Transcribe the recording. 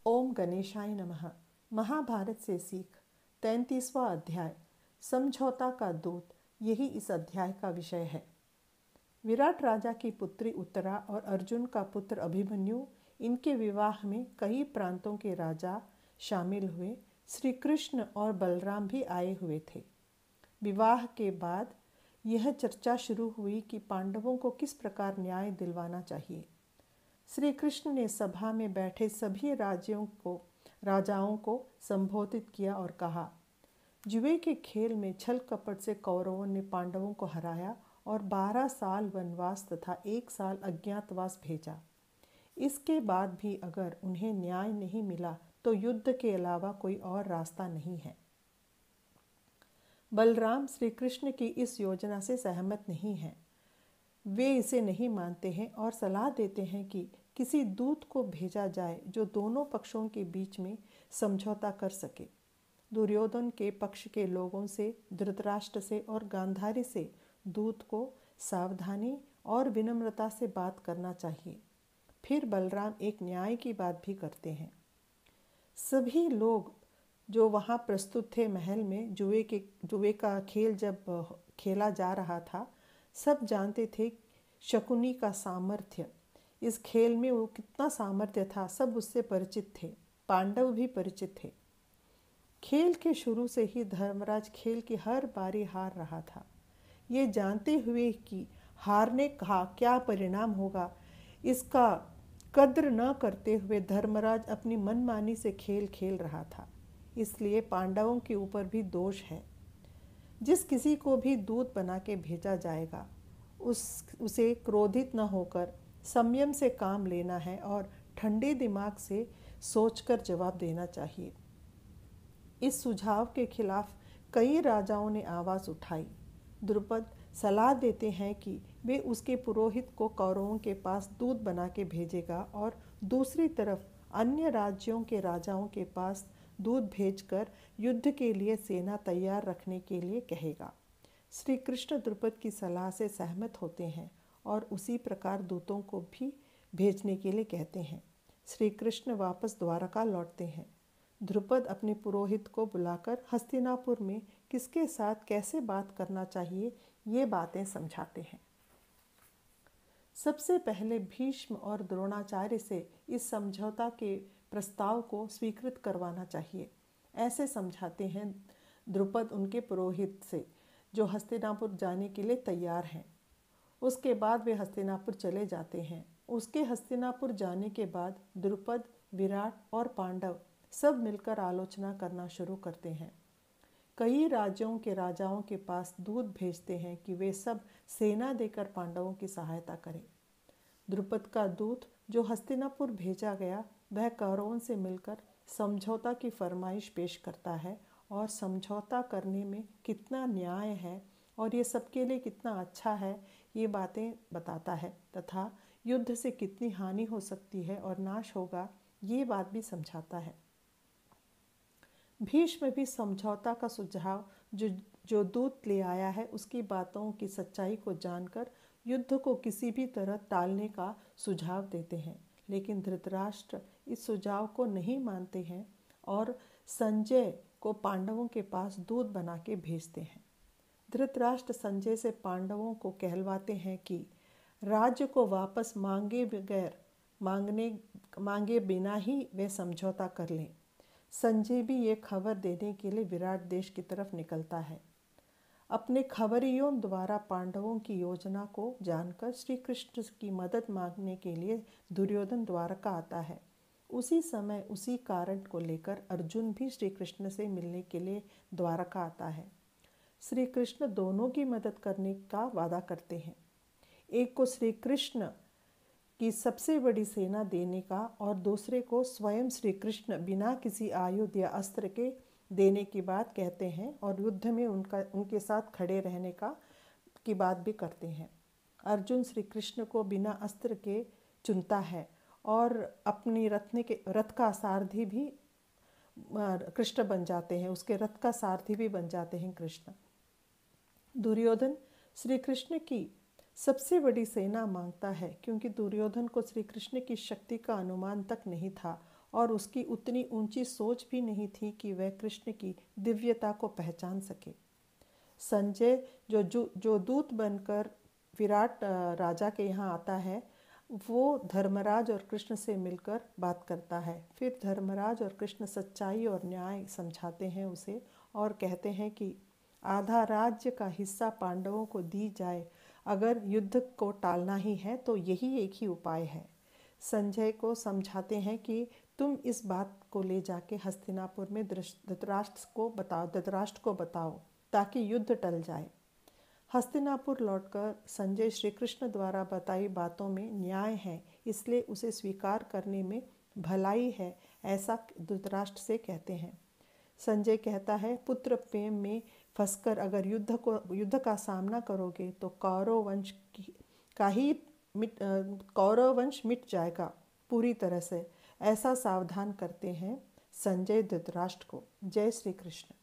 ओम गणेशाय नमः। महाभारत से सीख 33वां अध्याय समझौता का दूत, यही इस अध्याय का विषय है। विराट राजा की पुत्री उत्तरा और अर्जुन का पुत्र अभिमन्यु, इनके विवाह में कई प्रांतों के राजा शामिल हुए। श्री कृष्ण और बलराम भी आए हुए थे। विवाह के बाद यह चर्चा शुरू हुई कि पांडवों को किस प्रकार न्याय दिलवाना चाहिए। श्री कृष्ण ने सभा में बैठे सभी राजाओं को संबोधित किया और कहा, जुए के खेल में छल कपट से कौरवों ने पांडवों को हराया और 12 साल वनवास तथा 1 साल अज्ञातवास भेजा। इसके बाद भी अगर उन्हें न्याय नहीं मिला तो युद्ध के अलावा कोई और रास्ता नहीं है। बलराम श्री कृष्ण की इस योजना से सहमत नहीं हैं। वे इसे नहीं मानते हैं और सलाह देते हैं कि किसी दूत को भेजा जाए जो दोनों पक्षों के बीच में समझौता कर सके। दुर्योधन के पक्ष के लोगों से, धृतराष्ट्र से और गांधारी से दूत को सावधानी और विनम्रता से बात करना चाहिए। फिर बलराम एक न्याय की बात भी करते हैं। सभी लोग जो वहाँ प्रस्तुत थे महल में, जुए का खेल जब खेला जा रहा था, सब जानते थे शकुनी का सामर्थ्य। इस खेल में वो कितना सामर्थ्य था, सब उससे परिचित थे। पांडव भी परिचित थे। खेल के शुरू से ही धर्मराज खेल की हर बारी हार रहा था। ये जानते हुए कि हारने का क्या परिणाम होगा, इसका कद्र न करते हुए धर्मराज अपनी मनमानी से खेल खेल रहा था। इसलिए पांडवों के ऊपर भी दोष है। जिस किसी को भी दूत बना के भेजा जाएगा, उसे क्रोधित न होकर संयम से काम लेना है और ठंडे दिमाग से सोचकर जवाब देना चाहिए। इस सुझाव के खिलाफ कई राजाओं ने आवाज़ उठाई। द्रुपद सलाह देते हैं कि वे उसके पुरोहित को कौरवों के पास दूत बना के भेजेगा और दूसरी तरफ अन्य राज्यों के राजाओं के पास दूत भेजकर युद्ध के लिए सेना तैयार रखने के लिए कहेगा। श्री कृष्ण द्रुपद की सलाह से सहमत होते हैं और उसी प्रकार दूतों को भी भेजने के लिए कहते हैं। श्री कृष्ण वापस द्वारका लौटते हैं। द्रुपद अपने पुरोहित को बुलाकर हस्तिनापुर में किसके साथ कैसे बात करना चाहिए, ये बातें समझाते हैं। सबसे पहले भीष्म और द्रोणाचार्य से इस समझौता के प्रस्ताव को स्वीकृत करवाना चाहिए, ऐसे समझाते हैं द्रुपद उनके पुरोहित से, जो हस्तिनापुर जाने के लिए तैयार हैं। उसके बाद वे हस्तिनापुर चले जाते हैं। उसके हस्तिनापुर जाने के बाद द्रुपद, विराट और पांडव सब मिलकर आलोचना करना शुरू करते हैं। कई राज्यों के राजाओं के पास दूत भेजते हैं कि वे सब सेना देकर पांडवों की सहायता करें। द्रुपद का दूत जो हस्तिनापुर भेजा गया, वह कौरवों से मिलकर समझौता की फरमाइश पेश करता है और समझौता करने में कितना न्याय है और ये सबके लिए कितना अच्छा है, ये बातें बताता है तथा युद्ध से कितनी हानि हो सकती है और नाश होगा, ये बात भी समझाता है। भीष्म भी समझौता का सुझाव जो दूत ले आया है, उसकी बातों की सच्चाई को जानकर युद्ध को किसी भी तरह टालने का सुझाव देते हैं। लेकिन धृतराष्ट्र इस सुझाव को नहीं मानते हैं और संजय को पांडवों के पास दूत बना के भेजते हैं। धृतराष्ट्र संजय से पांडवों को कहलवाते हैं कि राज्य को वापस मांगे बिना ही वे समझौता कर लें। संजय भी ये खबर देने के लिए विराट देश की तरफ निकलता है। अपने खबरियों द्वारा पांडवों की योजना को जानकर श्री कृष्ण की मदद मांगने के लिए दुर्योधन द्वारका आता है। उसी समय उसी कारण को लेकर अर्जुन भी श्री कृष्ण से मिलने के लिए द्वारका आता है। श्री कृष्ण दोनों की मदद करने का वादा करते हैं। एक को श्री कृष्ण की सबसे बड़ी सेना देने का और दूसरे को स्वयं श्री कृष्ण बिना किसी आयुध या अस्त्र के देने की बात कहते हैं और युद्ध में उनके साथ खड़े रहने की बात भी करते हैं। अर्जुन श्री कृष्ण को बिना अस्त्र के चुनता है और अपनी रथ का सारथी भी कृष्ण बन जाते हैं, उसके रथ का सारथी भी बन जाते हैं कृष्ण। दुर्योधन श्री कृष्ण की सबसे बड़ी सेना मांगता है, क्योंकि दुर्योधन को श्री कृष्ण की शक्ति का अनुमान तक नहीं था और उसकी उतनी ऊंची सोच भी नहीं थी कि वह कृष्ण की दिव्यता को पहचान सके। संजय जो दूत बनकर विराट राजा के यहाँ आता है, वो धर्मराज और कृष्ण से मिलकर बात करता है। फिर धर्मराज और कृष्ण सच्चाई और न्याय समझाते हैं उसे और कहते हैं कि आधा राज्य का हिस्सा पांडवों को दी जाए। अगर युद्ध को टालना ही है तो यही एक ही उपाय है। संजय को समझाते हैं कि तुम इस बात को ले जाके हस्तिनापुर में धृतराष्ट्र को बताओ ताकि युद्ध टल जाए। हस्तिनापुर लौटकर संजय श्री कृष्ण द्वारा बताई बातों में न्याय है, इसलिए उसे स्वीकार करने में भलाई है, ऐसा धृतराष्ट्र से कहते हैं। संजय कहता है, पुत्र प्रेम में फंसकर अगर युद्ध का सामना करोगे तो कौरव वंश मिट जाएगा पूरी तरह से। ऐसा सावधान करते हैं संजय धृतराष्ट्र को। जय श्री कृष्ण।